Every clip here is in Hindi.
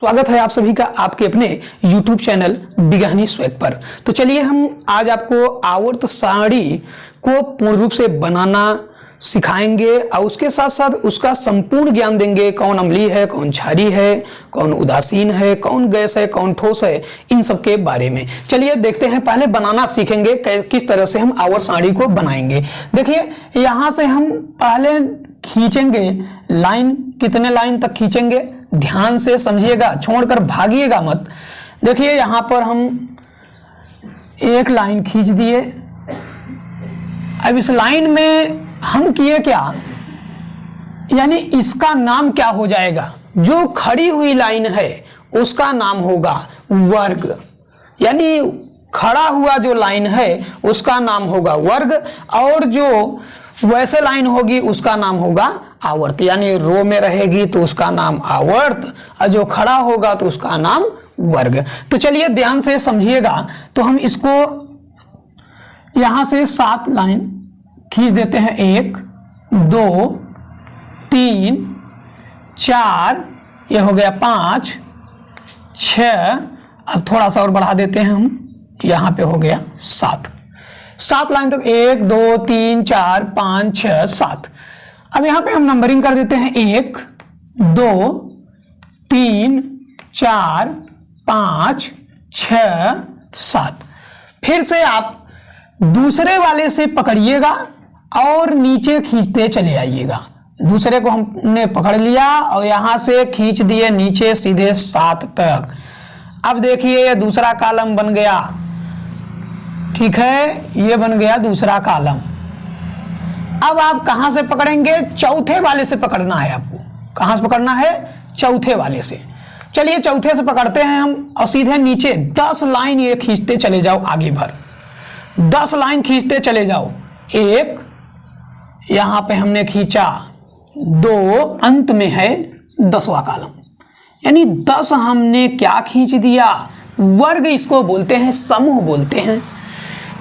स्वागत है आप सभी का आपके अपने YouTube चैनल बिगहनी स्वैग पर। तो चलिए हम आज आपको आवर्त सारणी को पूर्ण रूप से बनाना सिखाएंगे और उसके साथ साथ उसका संपूर्ण ज्ञान देंगे। कौन अम्लीय है, कौन क्षारीय है, कौन उदासीन है, कौन गैस है, कौन ठोस है, इन सब के बारे में चलिए देखते हैं। पहले बनाना सीखेंगे किस तरह से हम आवर्त सारणी को बनाएंगे। देखिए यहाँ से हम पहले खींचेंगे लाइन, कितने लाइन तक खींचेंगे ध्यान से समझिएगा, छोड़कर भागिएगा मत। देखिए यहां पर हम एक लाइन खींच दिए। अब इस लाइन में हम किए क्या, यानी इसका नाम क्या हो जाएगा, जो खड़ी हुई लाइन है उसका नाम होगा वर्ग, यानी खड़ा हुआ जो लाइन है उसका नाम होगा वर्ग, और जो वैसे लाइन होगी उसका नाम होगा आवर्त। यानी रो में रहेगी तो उसका नाम आवर्त, और जो खड़ा होगा तो उसका नाम वर्ग। तो चलिए ध्यान से समझिएगा। तो हम इसको यहां से 7 लाइन खींच देते हैं। 1 2 3 4, ये हो गया 5 6, अब थोड़ा सा और बढ़ा देते हैं हम, यहां पे हो गया 7 लाइन तक। 1 2 3 4 5 6 7। अब यहां पे हम नंबरिंग कर देते हैं 1 2 3 4 5 6 7। फिर से आप दूसरे वाले से पकड़िएगा और नीचे खींचते चले आइएगा। दूसरे को हमने पकड़ लिया और यहां से खींच दिए नीचे सीधे 7 तक। अब देखिए ये दूसरा कॉलम बन गया, ठीक है, ये बन गया दूसरा कॉलम। अब आप कहां से पकड़ेंगे, चौथे वाले से पकड़ना है आपको। कहां से पकड़ना है, चौथे वाले से। चलिए चौथे से पकड़ते हैं हम और सीधे नीचे 10 लाइन ये खींचते चले जाओ, आगे भर 10 लाइन खींचते चले जाओ। 1 यहां पे हमने खींचा, 2 अंत में है 10वां कॉलम, यानी 10 हमने क्या खींच दिया, वर्ग इसको बोलते हैं, समूह बोलते हैं।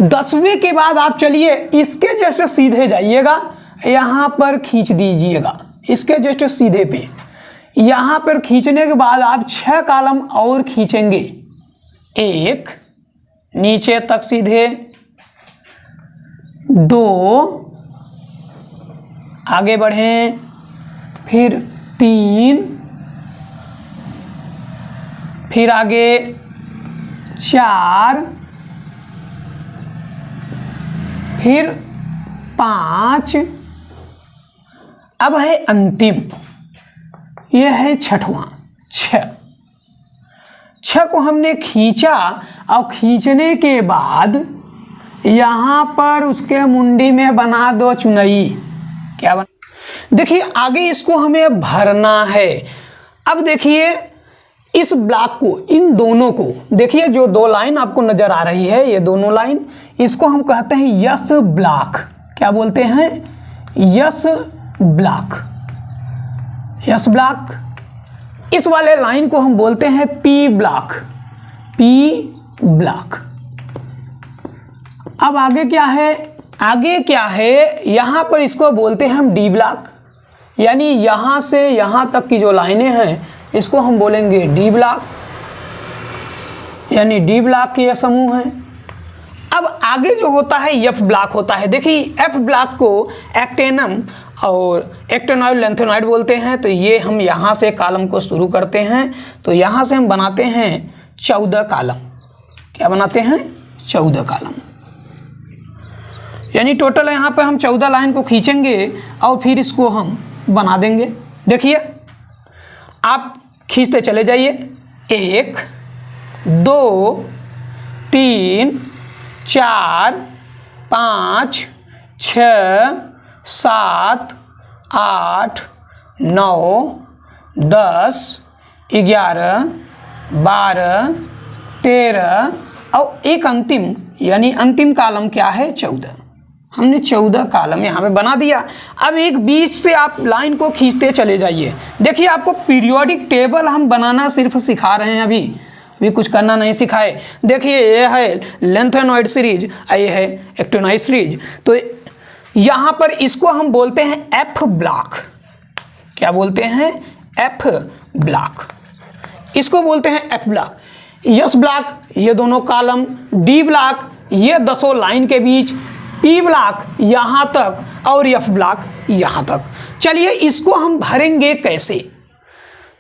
10वें के बाद आप चलिए इसके जस्ट सीधे जाइएगा, यहां पर खींच दीजिएगा इसके जस्ट सीधे पे। यहां पर खींचने के बाद आप 6 कॉलम और खींचेंगे, 1 नीचे तक सीधे, 2 आगे बढ़ें, फिर 3, फिर आगे 4, फिर 5, अब है अंतिम, यह है 6वां 6 को हमने खींचा और खींचने के बाद यहां पर उसके मुंडी में बना दो चुनई। क्या बना, देखिए आगे इसको हमें भरना है। अब देखिए इस ब्लॉक को, इन दोनों को देखिए, जो 2 लाइन आपको नजर आ रही है, ये दोनों लाइन, इसको हम कहते हैं यस ब्लॉक। क्या बोलते हैं, यस ब्लॉक, यस ब्लॉक। इस वाले लाइन को हम बोलते हैं पी ब्लॉक, पी ब्लॉक। अब आगे क्या है, आगे क्या है, यहां पर इसको बोलते हैं हम डी ब्लॉक, यानी यहां से यहां तक की जो लाइनें हैं इसको हम बोलेंगे डी ब्लॉक, यानी डी ब्लॉक के यह समूह है। अब आगे जो होता है एफ ब्लॉक होता है। देखिए एफ ब्लॉक को एक्टेनम और एक्टेनॉइड लेंथेनॉइड बोलते हैं। तो ये हम यहाँ से कॉलम को शुरू करते हैं, तो यहाँ से हम बनाते हैं 14 कॉलम। क्या बनाते हैं, 14 कॉलम, यानी टोटल यहाँ पे हम 14 लाइन को खींचेंगे और फिर इसको हम बना देंगे। देखिए आप खींचते चले जाइए, 1 2 3 4 5 6 7 8 9 10 11 12 13 और एक अंतिम, यानी अंतिम कॉलम क्या है, 14। हमने 14 कॉलम यहाँ पे बना दिया। अब एक बीच से आप लाइन को खींचते चले जाइए। देखिए आपको पीरियोडिक टेबल हम बनाना सिर्फ सिखा रहे हैं, अभी कुछ करना नहीं सिखाए। देखिए ये है लेंथेनॉइड सीरीज, ये है एक्टेनॉइड सीरीज। तो यहाँ पर इसको हम बोलते हैं एफ ब्लॉक। क्या बोलते हैं, एफ ब्लॉक। इसको बोलते हैं एफ ब्लॉक। एस ब्लॉक ये दोनों कॉलम, डी ब्लॉक ये 10 लाइन के बीच, पी ब्लॉक यहाँ तक और एफ ब्लॉक यहाँ तक। चलिए इसको हम भरेंगे कैसे,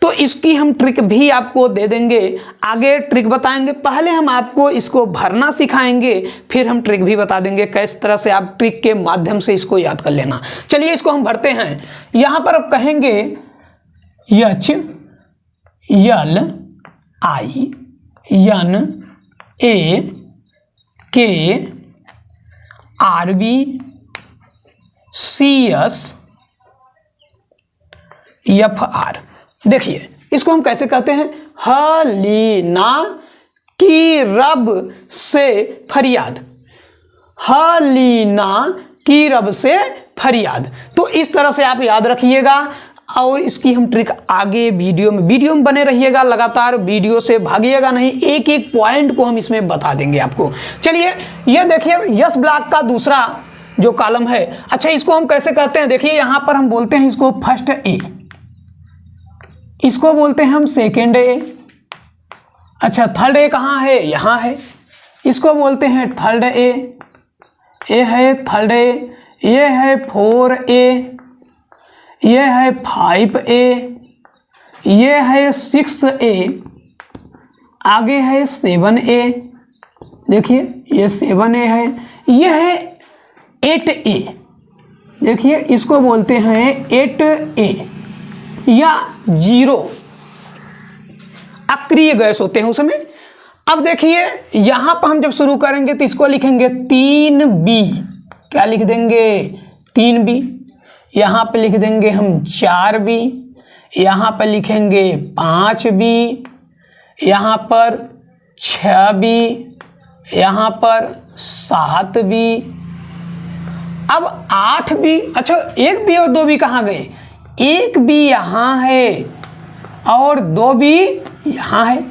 तो इसकी हम ट्रिक भी आपको दे देंगे, आगे ट्रिक बताएंगे। पहले हम आपको इसको भरना सिखाएंगे, फिर हम ट्रिक भी बता देंगे किस तरह से आप ट्रिक के माध्यम से इसको याद कर लेना। चलिए इसको हम भरते हैं। यहाँ पर आप कहेंगे H L I N A K R B C S F R. देखिए इसको हम कैसे कहते हैं, हलीना की रब से फरियाद, हलीना की रब से फरियाद। तो इस तरह से आप याद रखिएगा और इसकी हम ट्रिक आगे वीडियो में बने रहिएगा, लगातार वीडियो से भागिएगा नहीं, एक एक पॉइंट को हम इसमें बता देंगे आपको। चलिए ये देखिए यस ब्लॉक का दूसरा जो कॉलम है, अच्छा इसको हम कैसे कहते हैं, देखिए यहां पर हम बोलते हैं इसको फर्स्ट ए, इसको बोलते हैं हम सेकेंड ए। अच्छा थर्ड ए कहाँ है, यहाँ है, इसको बोलते हैं थर्ड ए, ये है थर्ड ए, ये है 4A, ये है 5A, ये है 6A, आगे है 7A, देखिए ये 7A है, ये है 8A, देखिए इसको बोलते हैं 8A या 0, अक्रिय गैस होते हैं उसमें। अब देखिए यहां पर हम जब शुरू करेंगे तो इसको लिखेंगे 3B, क्या लिख देंगे 3B, यहां पे लिख देंगे हम 4B, यहां पर लिखेंगे 5B, यहां पर 6B, यहां पर 7B, अब 8B। अच्छा 1B और 2B कहाँ गए, 1B यहाँ है और 2B यहाँ है,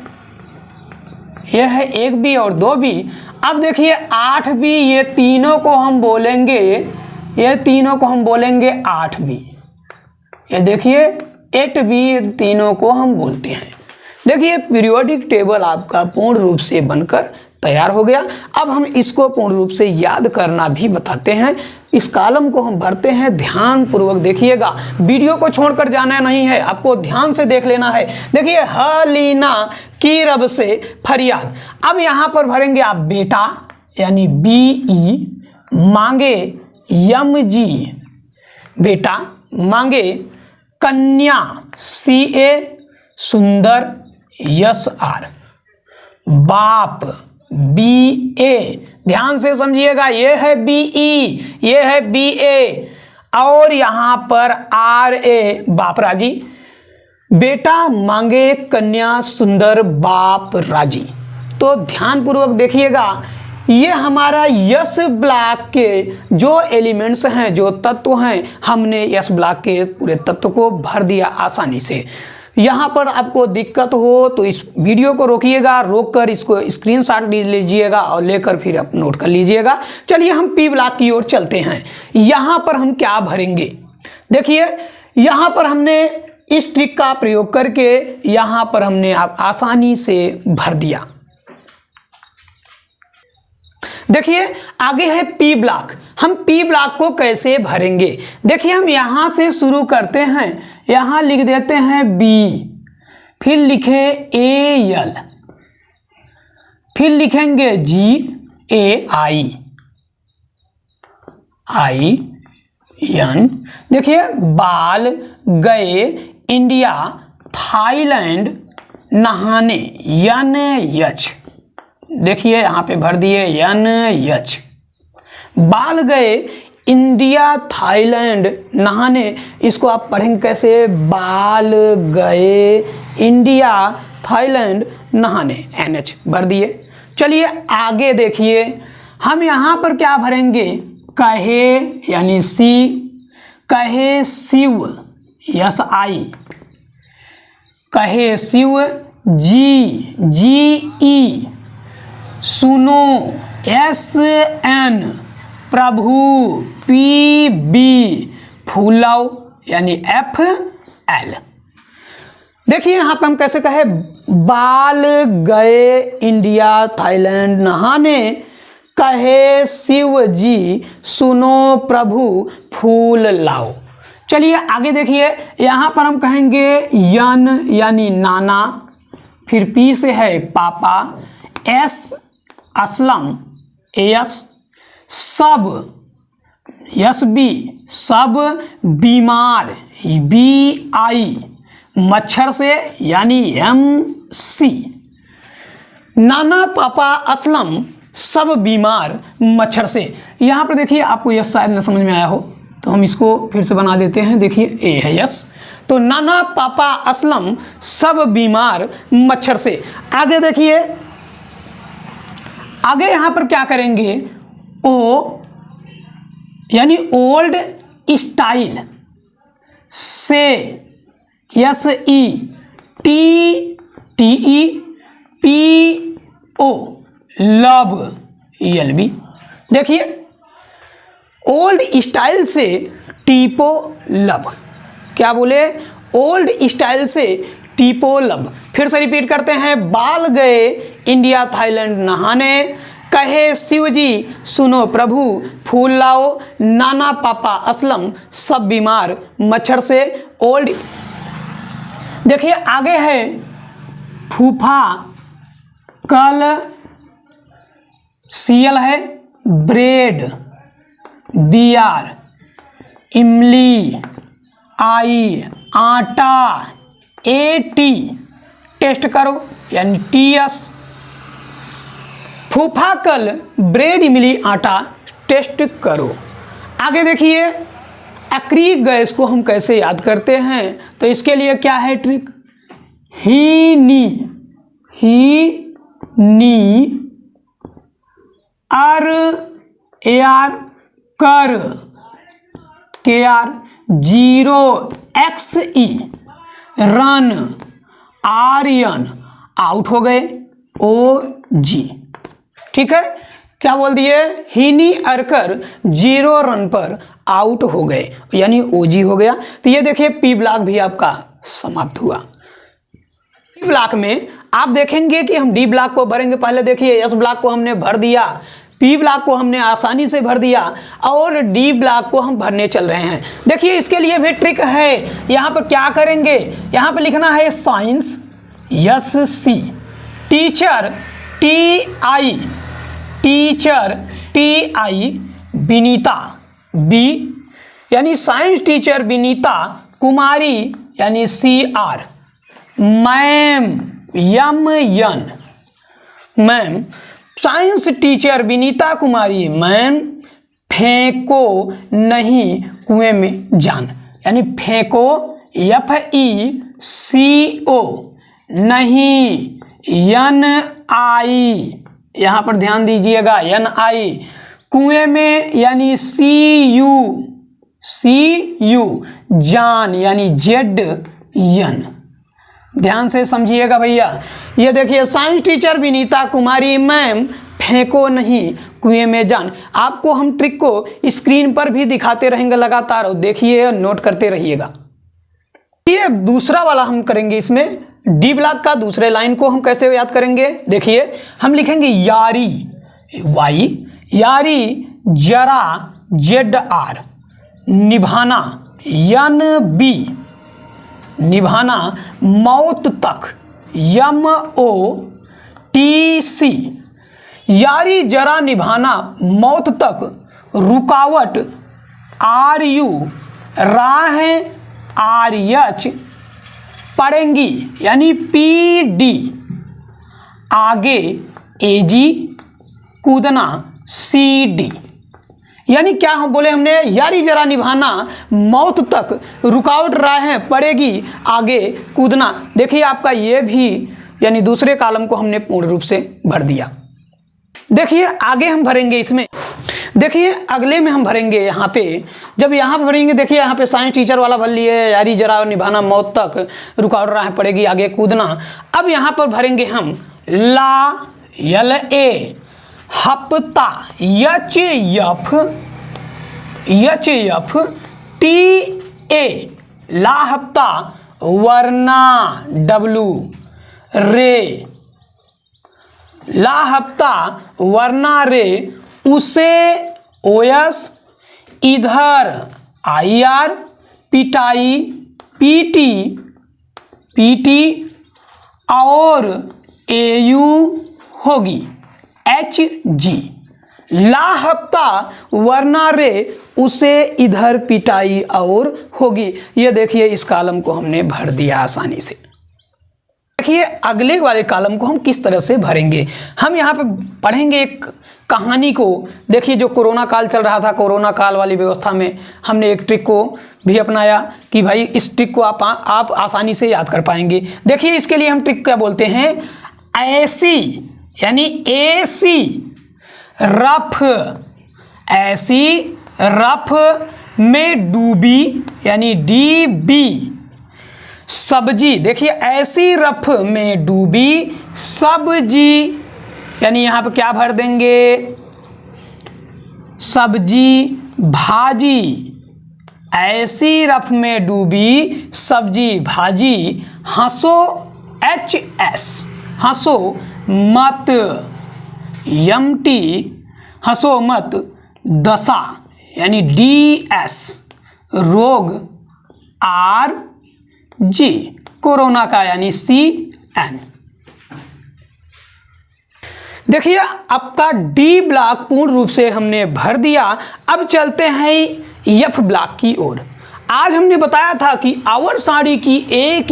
यह है 1B और 2B। अब देखिए 8B, ये तीनों को हम बोलेंगे, ये तीनों को हम बोलेंगे 8B, ये देखिए 8B, ये तीनों को हम बोलते हैं। देखिए पीरियोडिक टेबल आपका पूर्ण रूप से बनकर तैयार हो गया। अब हम इसको पूर्ण रूप से याद करना भी बताते हैं। इस कॉलम को हम भरते हैं, ध्यान पूर्वक देखिएगा, वीडियो को छोड़कर जाना नहीं है, आपको ध्यान से देख लेना है। देखिए हलीना की रब से फरियाद, अब यहाँ पर भरेंगे आप बेटा यानी BE, मांगे MG, बेटा मांगे कन्या CA, सुंदर SR, बाप BA, ध्यान से समझिएगा, ये है BE, ये है BA और यहाँ पर RA, बाप राजी, बेटा मांगे कन्या सुंदर बाप राजी। तो ध्यान पूर्वक देखिएगा, ये हमारा यस ब्लॉक के जो एलिमेंट्स हैं, जो तत्व हैं, हमने यस ब्लॉक के पूरे तत्व को भर दिया आसानी से। यहाँ पर आपको दिक्कत हो तो इस वीडियो को रोकिएगा, रोककर इसको स्क्रीनशॉट लीजिएगा और लेकर फिर आप नोट कर लीजिएगा। चलिए हम पी ब्लॉक की ओर चलते हैं। यहाँ पर हम क्या भरेंगे, देखिए यहाँ पर हमने इस ट्रिक का प्रयोग करके यहाँ पर हमने आप आसानी से भर दिया। देखिए आगे है पी ब्लॉक, हम पी ब्लॉक को कैसे भरेंगे, देखिए हम यहां से शुरू करते हैं, यहां लिख देते हैं B, फिर लिखे AL, फिर लिखेंगे GAI, IN, देखिए बाल गए इंडिया थाईलैंड नहाने NH, देखिए यहाँ पे भर दिए NH, बाल गए इंडिया थाईलैंड नहाने, इसको आप पढ़ेंगे कैसे, बाल गए इंडिया थाईलैंड नहाने, NH भर दिए। चलिए आगे देखिए, हम यहाँ पर क्या भरेंगे, कहे यानी C, कहे शिव SI, कहे शिव GE, सुनो SN, प्रभु PB, फूलव यानी FL। देखिए यहाँ पे हम कैसे कहे, बाल गए इंडिया थाईलैंड नहाने, कहे शिव जी सुनो प्रभु फूल लाओ। चलिए आगे देखिए, यहाँ पर हम कहेंगे यन यानी नाना, फिर पी से है पापा, एस असलम, एस सब, यस बी सब, बीमार, बी आई, मच्छर से यानी एम सी, नाना पापा असलम सब बीमार मच्छर से। यहाँ पर देखिए आपको यह शायद न समझ में आया हो तो हम इसको फिर से बना देते हैं। देखिए ए है यस, तो नाना पापा असलम सब बीमार मच्छर से। आगे देखिए, आगे यहाँ पर क्या करेंगे, ओ यानी ओल्ड स्टाइल से, S E, T T E, P O, लब, एल बी। देखिए ओल्ड स्टाइल से टीपो लब, क्या बोले, ओल्ड स्टाइल से टीपो लब। फिर से रिपीट करते हैं, बाल गए इंडिया थाईलैंड नहाने, कहे शिव जी सुनो प्रभु फूल लाओ, नाना पापा असलम सब बीमार मच्छर से, ओल्ड। देखिए आगे है फूफा, कल, सीएल है, ब्रेड, बियर, इमली, आई, आटा, एटी, टेस्ट करो यानी टीएस। फूफा कल ब्रेड इमली आटा टेस्ट करो। आगे देखिए, एक्रिक गैस को हम कैसे याद करते हैं, तो इसके लिए क्या है ट्रिक, ही नी, अर एआर, कर, K R, zero, X E, run, Aryan, out हो गए, ओ जी। ठीक है, क्या बोल दिए, हीनी अरकर 0 रन पर आउट हो गए यानी ओजी हो गया। तो ये देखिए पी ब्लॉक भी आपका समाप्त हुआ। डी ब्लॉक में आप देखेंगे कि हम डी ब्लॉक को भरेंगे। पहले देखिए एस ब्लॉक को हमने भर दिया, पी ब्लॉक को हमने आसानी से भर दिया और डी ब्लॉक को हम भरने चल रहे हैं। देखिए इसके लिए भी ट्रिक है, यहाँ पर क्या करेंगे, यहाँ पर लिखना है science, S C, teacher, T I, teacher, T I, Vinita, B यानी साइंस टीचर विनीता कुमारी यानी C R, ma'am, M N, ma'am, science teacher Vinita Kumari ma'am, फेंको नहीं कुएं में जान यानी फेंको, एफ ई सी ओ, नहीं, एन आई, यहाँ पर ध्यान दीजिएगा, एन आई, कुएं में यानी सी यू, जान यानी जेड एन। ध्यान से समझिएगा भैया। ये देखिए science teacher Vinita Kumari ma'am, फेंको नहीं कुएं में जान। आपको हम ट्रिक को स्क्रीन पर भी दिखाते रहेंगे लगातार, और देखिए नोट करते रहिएगा। ये दूसरा वाला हम करेंगे, इसमें डी ब्लॉक का दूसरे लाइन को हम कैसे याद करेंगे। देखिए हम लिखेंगे यारी, वाई, यारी, जरा, जेड आर, निभाना, एन बी, निभाना, मौत तक, यम ओ टी सी, यारी जरा निभाना मौत तक, रुकावट, आर यू, राह, आर एच, पढ़ेंगी यानी पी डी, आगे एजी, कूदना, सी डी। यानी क्या हम बोले हमने, यारी जरा निभाना मौत तक, रुकावट राहें पड़ेगी, आगे कूदना। देखिए आपका ये भी यानी दूसरे कॉलम को हमने पूर्ण रूप से भर दिया। देखिए आगे हम भरेंगे इसमें, देखिए अगले में हम भरेंगे यहाँ पे, जब यहाँ पे भरेंगे देखिए यहाँ पे साइंस टीचर वाला भर लिए, यारी जरा निभाना मौत तक, रुकावट राहें पड़ेगी, आगे कूदना। अब यहाँ पर भरेंगे हम ला, यल ए, हफ्ता, यच यफ, टी ए, ला हफ्ता, वरना, डब्लू, रे, ला हफ्ता वरना रे, उसे ओयस, इधर IR, पिटाई PT, PT और AU होगी HG। ला हफ्ता वरना रे, उसे इधर पिटाई और होगी। ये देखिए इस कॉलम को हमने भर दिया आसानी से। देखिए अगले वाले कॉलम को हम किस तरह से भरेंगे। हम यहाँ पे पढ़ेंगे एक कहानी को। देखिए जो कोरोना काल चल रहा था, कोरोना काल वाली व्यवस्था में हमने एक ट्रिक को भी अपनाया कि भाई इस ट्रिक को आप आसानी से याद कर पाएंगे। देखिए इसके लिए हम ट्रिक क्या बोलते हैं, ऐसी यानी AC रफ, ऐसी रफ में डूबी यानी DB सब्जी। देखिए ऐसी रफ में डूबी सब्जी, यानी यहाँ पे क्या भर देंगे, सब्जी भाजी। ऐसी रफ में डूबी सब्जी भाजी, हंसो HS, हंसो मत MT, हंसो मत दशा यानी DS, रोग RG, कोरोना का यानी CN। देखिए आपका D ब्लॉक पूर्ण रूप से हमने भर दिया। अब चलते हैं F ब्लॉक की ओर। आज हमने बताया था कि आवर्त सारणी की एक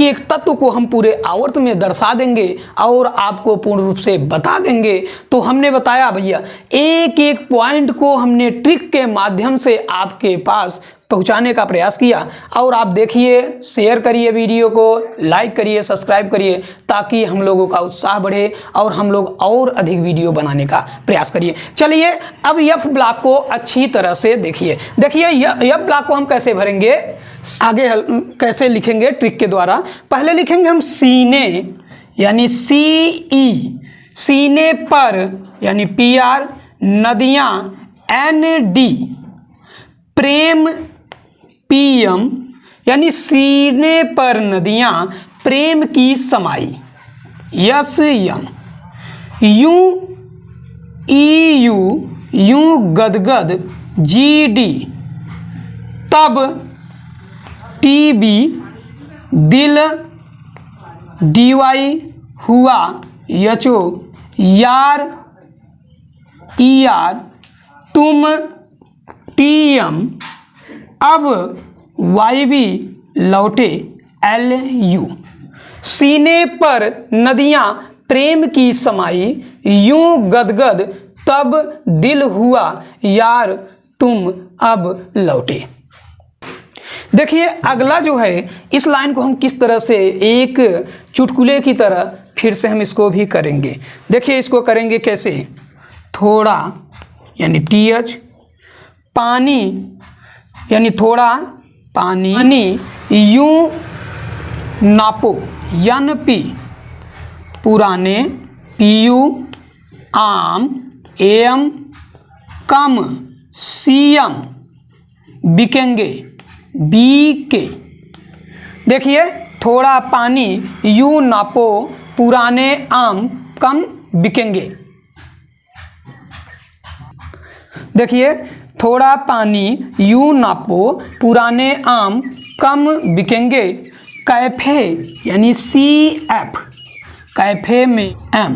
एक तत्व को हम पूरे आवर्त में दर्शा देंगे और आपको पूर्ण रूप से बता देंगे। तो हमने बताया भैया एक एक पॉइंट को हमने ट्रिक के माध्यम से आपके पास पहुंचाने का प्रयास किया। और आप देखिए, शेयर करिए वीडियो को, लाइक करिए, सब्सक्राइब करिए, ताकि हम लोगों का उत्साह बढ़े और हम लोग और अधिक वीडियो बनाने का प्रयास करिए। चलिए अब F ब्लॉक को अच्छी तरह से देखिए। देखिए F ब्लॉक को हम कैसे भरेंगे, आगे कैसे लिखेंगे ट्रिक के द्वारा। पहले लिखेंगे हम सीने यानी CE, सीने पर यानी PR, नदियाँ ND, प्रेम PM यानी सीने पर नदियाँ प्रेम की समाई SM, यूं EU, यूं गदगद GD, तब TB, दिल DY, हुआ HO, यार ER, तुम TM, अब YB, लौटे LU। सीने पर नदियाँ प्रेम की समाई, यूं गदगद तब दिल हुआ यार, तुम अब लौटे। देखिए अगला जो है, इस लाइन को हम किस तरह से एक चुटकुले की तरह फिर से हम इसको भी करेंगे। देखिए इसको करेंगे कैसे, थोड़ा यानी TH, पानी यानी थोड़ा पानी, यूं नापो NP, पुराने PU, आम AM, कम CM, बिकेंगे BK। देखिए थोड़ा पानी यूं नापो, पुराने आम कम बिकेंगे। देखिए थोड़ा पानी यूं नापो, पुराने आम कम बिकेंगे। कैफे यानी CF, कैफे में M।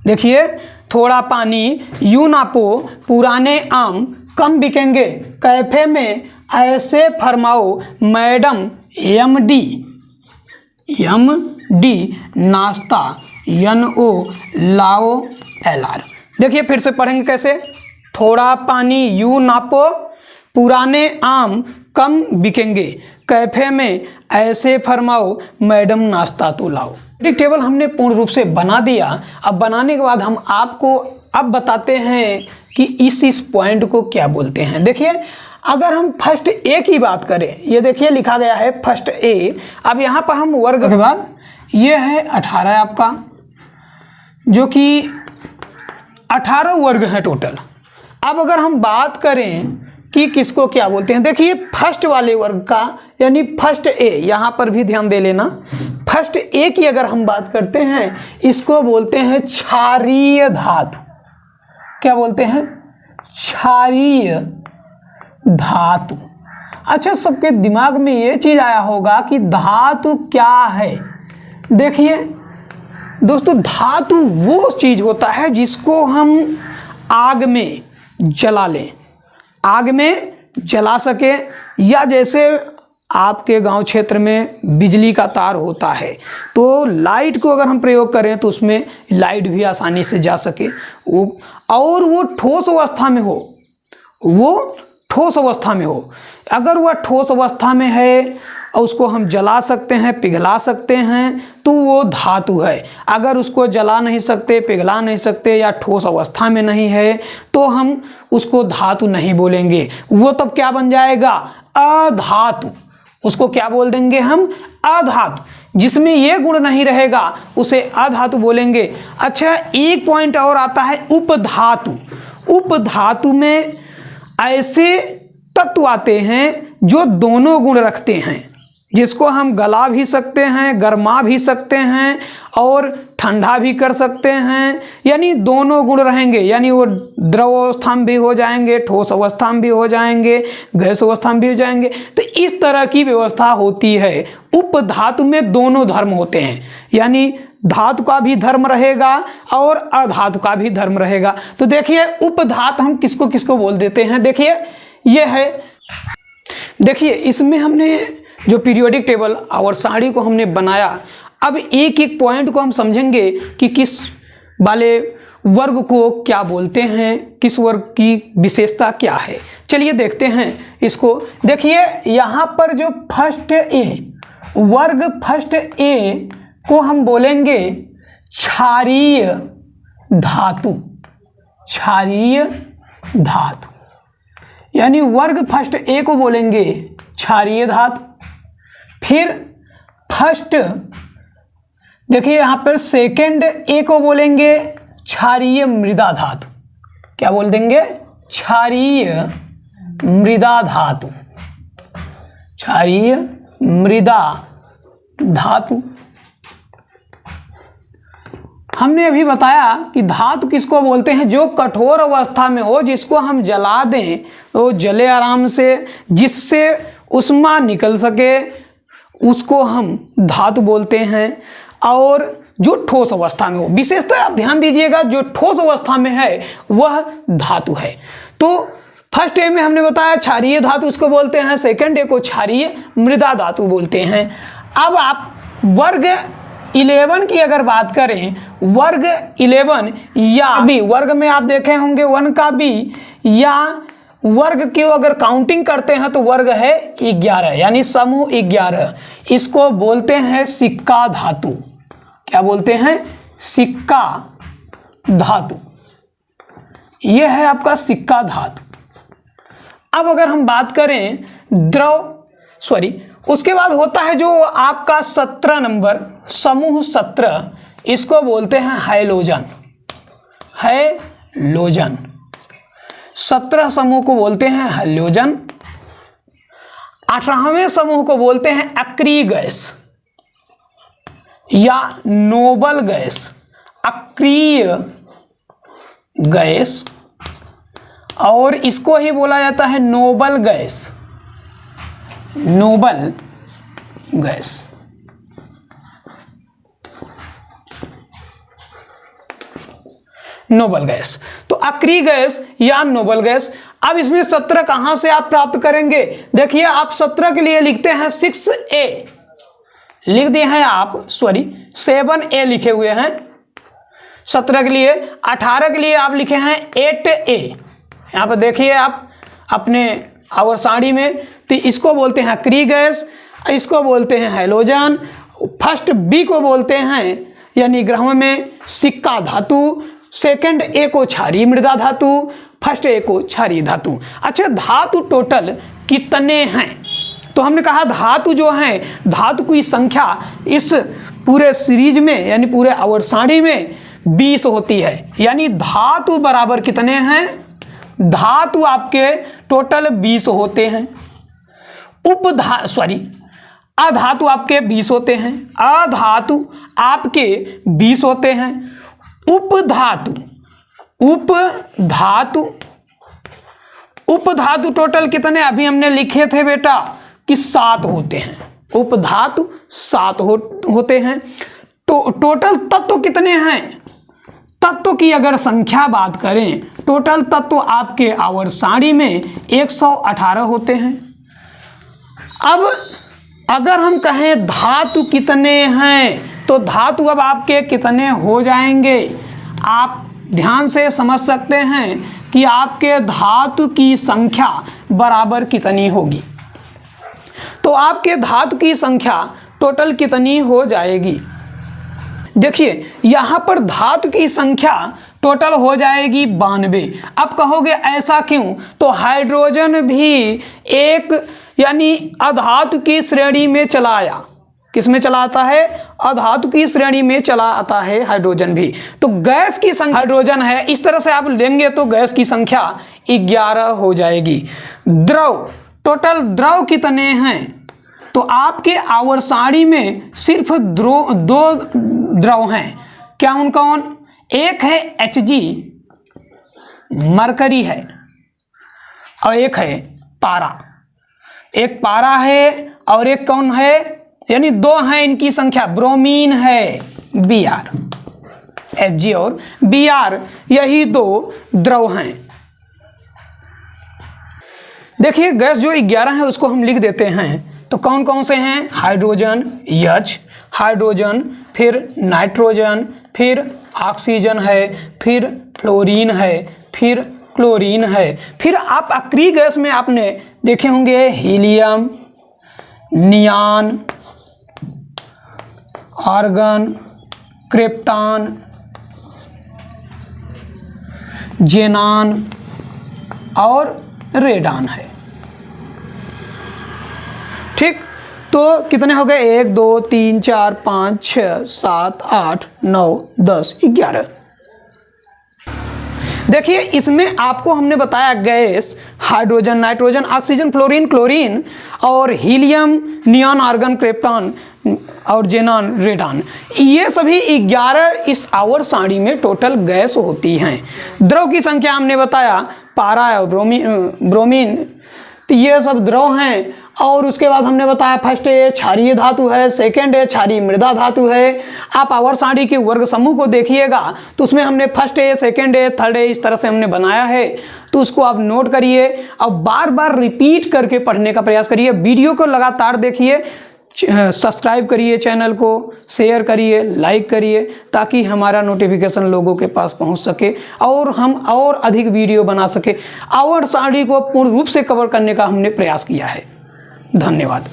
देखिए थोड़ा पानी यूं नापो, पुराने आम कम बिकेंगे। कैफे में ऐसे फरमाओ मैडम MD, नाश्ता NO, लाओ LR। देखिए फिर से पढ़ेंगे कैसे, थोड़ा पानी यूं नापो, पुराने आम कम बिकेंगे। कैफे में ऐसे फरमाओ मैडम नाश्ता तो लाओ। एक टेबल हमने पूर्ण रूप से बना दिया। अब बनाने के बाद हम आपको अब बताते हैं कि इस पॉइंट को क्या बोलते हैं। देखिए अगर हम फर्स्ट A की बात करें, ये देखिए लिखा गया है फर्स्ट A। अब यहाँ पर हम वर्ग के बाद ये है 18 आपका, जो कि 18 वर्ग है टोटल। अब अगर हम बात करें कि किसको क्या बोलते हैं। देखिए फर्स्ट वाले वर्ग का यानी फर्स्ट ए, यहाँ पर भी ध्यान दे लेना, फर्स्ट ए की अगर हम बात करते हैं, इसको बोलते हैं क्षारीय धातु। क्या बोलते हैं? क्षारीय धातु। अच्छा, सबके दिमाग में ये चीज आया होगा कि धातु क्या है। देखिए दोस्तों, धातु वो चीज होता है जिसको हम आग में जला लें, आग में जला सके, या जैसे आपके गांव क्षेत्र में बिजली का तार होता है तो लाइट को अगर हम प्रयोग करें तो उसमें लाइट भी आसानी से जा सके, और वो ठोस अवस्था में हो, वो ठोस अवस्था में हो। अगर वह ठोस अवस्था में है और उसको हम जला सकते हैं, पिघला सकते हैं, तो वो धातु है। अगर उसको जला नहीं सकते, पिघला नहीं सकते, या ठोस अवस्था में नहीं है, तो हम उसको धातु नहीं बोलेंगे। वो तब क्या बन जाएगा? अधातु। उसको क्या बोल देंगे हम? अधातु। जिसमें ये गुण नहीं रहेगा उसे अधातु बोलेंगे। अच्छा, एक पॉइंट और आता है उपधातु। उपधातु में ऐसे तत्व आते हैं जो दोनों गुण रखते हैं, जिसको हम गला भी सकते हैं, गरमा भी सकते हैं और ठंडा भी कर सकते हैं, यानी दोनों गुण रहेंगे, यानी वो द्रव अवस्था में भी हो जाएंगे, ठोस अवस्था में भी हो जाएंगे, गैस अवस्था में भी हो जाएंगे। तो इस तरह की व्यवस्था होती है। उपधातु में दोनों धर्म होते हैं, यानी धातु का भी धर्म रहेगा और अधातु का भी धर्म रहेगा। तो देखिए उपधातु हम किसको किसको बोल देते हैं। देखिए ये है, देखिए इसमें हमने जो पीरियोडिक टेबल और सारणी को हमने बनाया। अब एक एक पॉइंट को हम समझेंगे कि किस वाले वर्ग को क्या बोलते हैं, किस वर्ग की विशेषता क्या है। चलिए देखते हैं इसको। देखिए यहाँ पर जो फर्स्ट ए वर्ग, फर्स्ट ए को हम बोलेंगे क्षारीय धातु। क्षारीय धातु यानी वर्ग फर्स्ट ए को बोलेंगे क्षारीय धातु। फिर फर्स्ट, देखिए यहाँ पर सेकेंड ए को बोलेंगे क्षारीय मृदा धातु। क्या बोल देंगे? क्षारीय मृदा धातु। क्षारीय मृदा धातु। हमने अभी बताया कि धातु किसको बोलते हैं? जो कठोर अवस्था में हो, जिसको हम जला दें तो जले आराम से, जिससे उष्मा निकल सके, उसको हम धातु बोलते हैं। और जो ठोस अवस्था में हो, विशेषतः आप ध्यान दीजिएगा, जो ठोस अवस्था में है वह धातु है। तो फर्स्ट ए में हमने बताया क्षारीय धातु उसको बोलते हैं, सेकंड ए को क्षारीय मृदा धातु बोलते हैं। अब आप वर्ग 11 की अगर बात करें, वर्ग 11 या बी, वर्ग में आप देखे होंगे 1 का बी, या वर्ग की अगर काउंटिंग करते हैं तो वर्ग है 11, यानी समूह 11। इसको बोलते हैं सिक्का धातु। क्या बोलते हैं? सिक्का धातु। यह है आपका सिक्का धातु। अब अगर हम बात करें उसके बाद होता है जो आपका 17 नंबर समूह 17, इसको बोलते हैं हैलोजन। हैलोजन 17 समूह को बोलते हैं हैलोजन। 18वें समूह को बोलते हैं अक्रिय गैस या नोबल गैस। अक्रिय गैस, और इसको ही बोला जाता है noble gas. Noble gas. Noble gas, तो अक्रिय गैस या नोबल गैस। अब इसमें 17 कहां से आप प्राप्त करेंगे? देखिए आप 17 के लिए लिखते हैं 6A लिख दिए हैं आप, 7A लिखे हुए हैं 17 के लिए। 18 के लिए आप लिखे हैं 8A। यहां पर देखिए आप अपने आवर सारणी में, तो इसको बोलते हैं अक्रिय गैस, इसको बोलते हैं हैलोजन। फर्स्ट बी को बोलते हैं यानी ग्रह में सिक्का धातु, सेकंड ए को क्षारीय मृदा धातु, फर्स्ट ए को क्षारीय धातु। अच्छा, धातु टोटल कितने हैं? तो हमने कहा धातु जो है, धातु की संख्या इस पूरे सीरीज में यानी पूरे आवर सारणी में 20 होती है। यानी धातु बराबर कितने हैं? धातु आपके टोटल 20 होते हैं। अधातु आपके 20 होते हैं, अधातु आपके 20 होते हैं। उपधातु टोटल कितने अभी हमने लिखे थे बेटा कि 7 होते हैं। उपधातु 7 होते हैं। तो टोटल तत्व कितने हैं? तत्व की अगर संख्या बात करें, टोटल तत्व आपके आवर्त सारणी में 118 होते हैं। अब अगर हम कहें धातु कितने हैं, तो धातु अब आपके कितने हो जाएंगे? आप ध्यान से समझ सकते हैं कि आपके धातु की संख्या बराबर कितनी होगी। तो आपके धातु की संख्या टोटल कितनी हो जाएगी? देखिए यहाँ पर धातु की संख्या टोटल हो जाएगी 92। अब कहोगे ऐसा क्यों? तो हाइड्रोजन भी एक यानी अधातु की श्रेणी में चला आया। किस में चला आता है? अधातु की श्रेणी में चला आता है हाइड्रोजन भी। तो गैस की संख्या हाइड्रोजन है, इस तरह से आप लेंगे तो गैस की संख्या 11 हो जाएगी। द्रव, टोटल द्रव कितने हैं? तो आपके आवर्त सारणी में सिर्फ 2 द्रव हैं। क्या उन कौन? एक है Hg, मरकरी है, और एक है पारा। एक पारा है और एक कौन है? यानी 2 हैं, इनकी संख्या ब्रोमीन है, Br। Hg और Br, यही 2 द्रव हैं। देखिए गैस जो 11 है उसको हम लिख देते हैं। तो कौन कौन से हैं? हाइड्रोजन H, हाइड्रोजन, फिर नाइट्रोजन, फिर ऑक्सीजन है, फिर फ्लोरीन है, फिर क्लोरीन है। फिर आप आखिरी गैस में आपने देखे होंगे हीलियम, नियान, आर्गन, क्रिप्टॉन, जेनान और रेडान है। ठीक, तो कितने हो गए? 1 2 3 4 5 6 7 8 9 10 11। देखिए इसमें आपको हमने बताया gas hydrogen, nitrogen, oxygen, fluorine, chlorine और हीलियम, नियॉन, आर्गन, क्रिप्टॉन और जेनान, रेडान, ये सभी 11 इस आवर्त सारणी में टोटल गैस होती हैं। द्रव की संख्या हमने बताया, पारा और ब्रोमीन, तो ये सब द्रव हैं। और उसके बाद हमने बताया फर्स्ट है क्षारीय धातु है, सेकंड है क्षारीय मृदा धातु है। आप आवर्त सारणी के वर्ग समूह को देखिएगा तो उसमें हमने फर्स्ट है, सेकंड है, थर्ड है, इस तरह से हमने बनाया है। तो उसको आप नोट करिए और बार बार रिपीट करके पढ़ने का प्रयास करिए। वीडियो को लगातार देखिए, सब्सक्राइब करिए, चैनल को शेयर करिए, लाइक करिए, ताकि हमारा नोटिफिकेशन लोगों के पास पहुंच सके और हम और अधिक वीडियो बना सके। आवर्त सारणी को पूर्ण रूप से कवर करने का हमने प्रयास किया है। धन्यवाद।